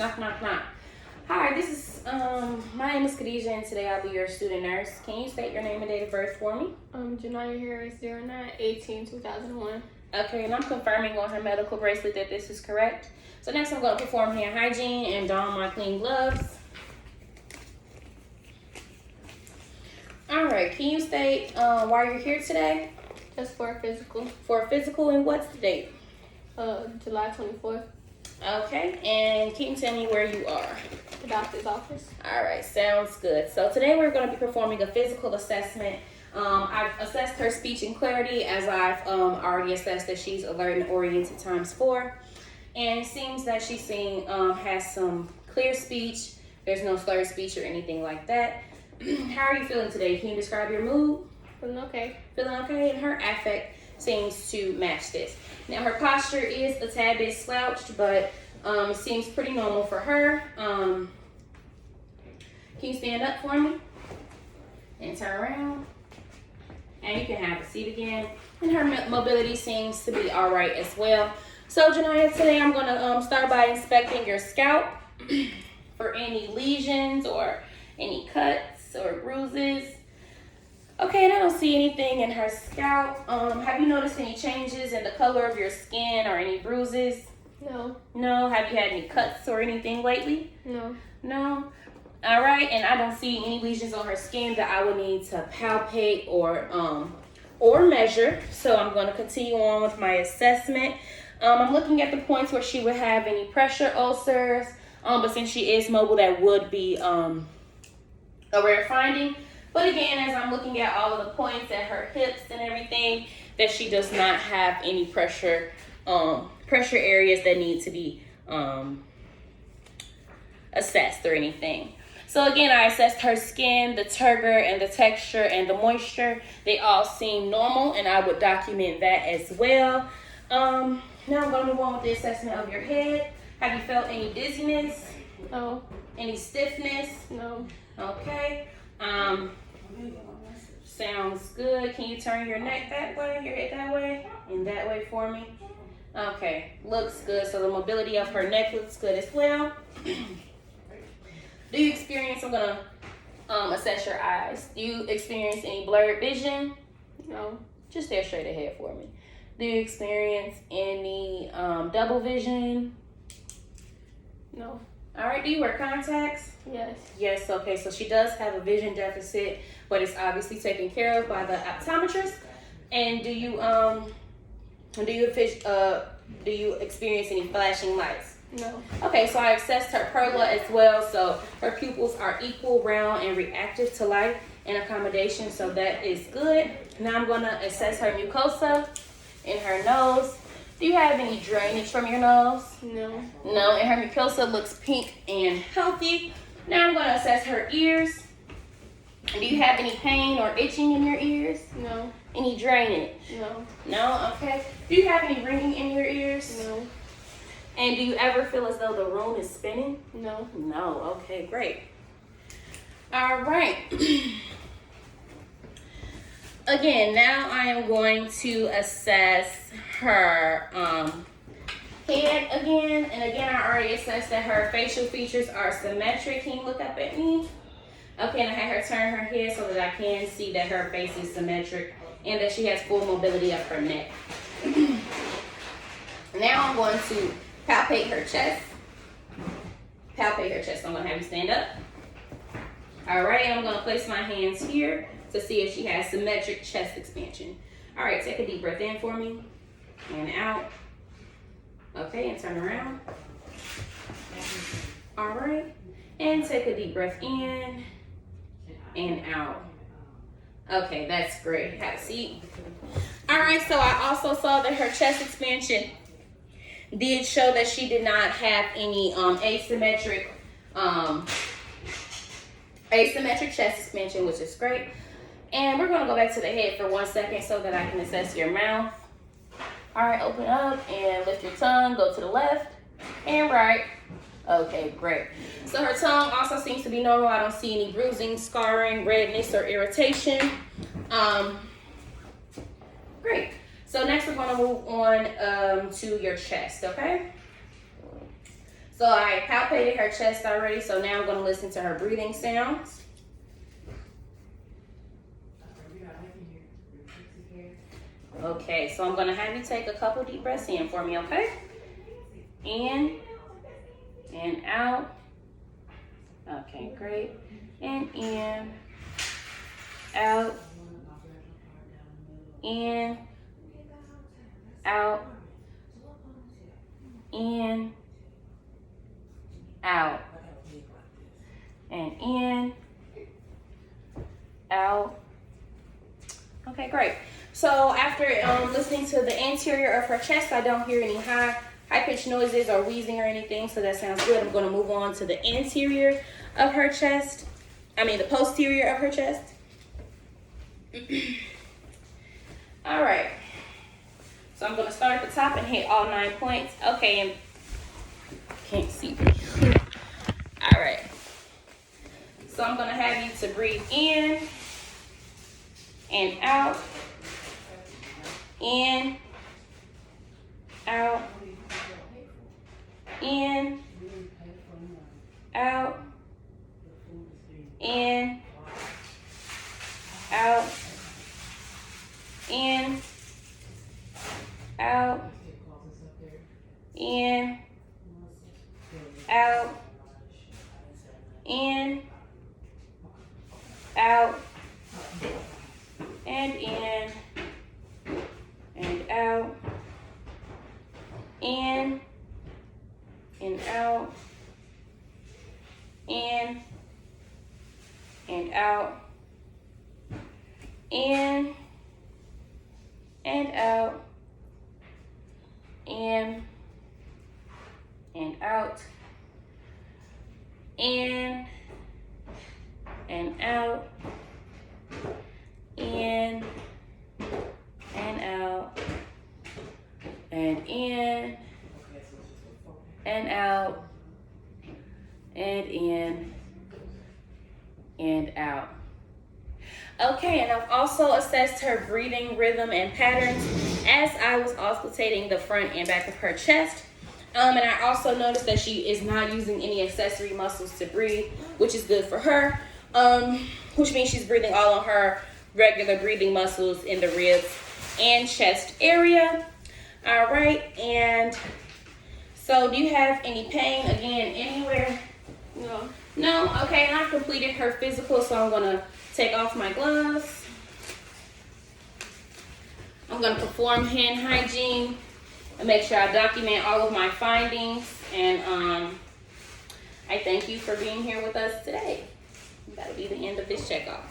Knock, knock, knock. Hi, my name is Khadijah, and today I'll be your student nurse. Can you state your name and date of birth for me? Janaya Harris, 09/18/2001. Okay, and I'm confirming on her medical bracelet that this is correct. So next I'm going to perform hand hygiene and don my clean gloves. Alright, can you state why you're here today? Just for a physical. For a physical, and what's the date? July 24th. Okay, and can you tell me where you are? The doctor's office. Alright, sounds good. So today we're going to be performing a physical assessment. I've assessed her speech and clarity, as I've already assessed that she's alert and oriented ×4. And it seems that she's has some clear speech. There's no slurred speech or anything like that. How are you feeling today? Can you describe your mood? Feeling okay. Feeling okay? And her affect seems to match this. Now her posture is a tad bit slouched, but it seems pretty normal for her. Can you stand up for me? And turn around. And you can have a seat again. And her mobility seems to be all right as well. So Janaya, today I'm gonna start by inspecting your scalp for any lesions or any cuts or bruises. Okay, and I don't see anything in her scalp. Have you noticed any changes in the color of your skin or any bruises? No. No? Have you had any cuts or anything lately? No. No? All right, and I don't see any lesions on her skin that I would need to palpate or measure. So I'm going to continue on with my assessment. I'm looking at the points where she would have any pressure ulcers, but since she is mobile, that would be a rare finding. But again, as I'm looking at all of the points at her hips and everything, that she does not have any pressure areas that need to be assessed or anything. So again, I assessed her skin, the turgor, and the texture, and the moisture. They all seem normal, and I would document that as well. Now I'm going to move on with the assessment of your head. Have you felt any dizziness? No. Any stiffness? No. Okay. Sounds good. Can you turn your neck that way, your head that way, and that way for me? Okay, looks good. So the mobility of her neck looks good as well. Do you experience, I'm gonna assess your eyes. Do you experience any blurred vision? No. Just stare straight ahead for me. Do you experience any double vision? No. All right, do you wear contacts? Yes. Yes, okay, so she does have a vision deficit, but it's obviously taken care of by the optometrist. And do you experience any flashing lights? No. Okay, so I assessed her perla as well, so her pupils are equal, round, and reactive to light and accommodation, so that is good. Now I'm gonna assess her mucosa in her nose. Do you have any drainage from your nose? No. No, and her mucosa looks pink and healthy. Now I'm gonna assess her ears. Do you have any pain or itching in your ears? No. Any drainage? No. No, okay. Do you have any ringing in your ears? No. And do you ever feel as though the room is spinning? No. No, okay, great. All right. Again, now I am going to assess her head again. And again, I already assessed that her facial features are symmetric. Can you look up at me? Okay, and I had her turn her head so that I can see that her face is symmetric and that she has full mobility of her neck. Now I'm going to palpate her chest. Palpate her chest. I'm going to have you stand up. All right, I'm going to place my hands here to see if she has symmetric chest expansion. All right, take a deep breath in for me and out. Okay, and turn around. All right, and take a deep breath in and out. Okay, that's great. Have a seat. All right, so I also saw that her chest expansion did show that she did not have any asymmetric chest expansion, which is great. And we're gonna go back to the head for 1 second so that I can assess your mouth. All right, open up and lift your tongue, go to the left and right. Okay, great. So her tongue also seems to be normal. I don't see any bruising, scarring, redness, or irritation. Great. So next we're gonna move on to your chest, okay? So I palpated her chest already, so now I'm going to listen to her breathing sounds. Okay, so I'm going to have you take a couple deep breaths in for me, okay? In and out. Okay, great. And in, out, in, out, in, out, and in, out. Okay, great. So after listening to the anterior of her chest, I don't hear any high-pitched noises or wheezing or anything, so that sounds good. I'm going to move on to the anterior of her chest. The posterior of her chest. All right. So I'm going to start at the top and hit all 9 points. Okay, and can't see me. All right. So I'm going to have you to breathe in and out. In, out, in, out, in, out, in, out, in, out, in, out, and in, and out, in, and out, in, and out, in, and out, in, and out, in, and out, in, and out, and in, and out, and in, and out. Okay, and I've also assessed her breathing rhythm and patterns as I was auscultating the front and back of her chest. And I also noticed that she is not using any accessory muscles to breathe, which is good for her, which means she's breathing all on her regular breathing muscles in the ribs and chest area. All right, and so do you have any pain again anywhere? No. No? Okay, and I've completed her physical, so I'm going to take off my gloves. I'm going to perform hand hygiene and make sure I document all of my findings. And I thank you for being here with us today. That'll be the end of this checkoff.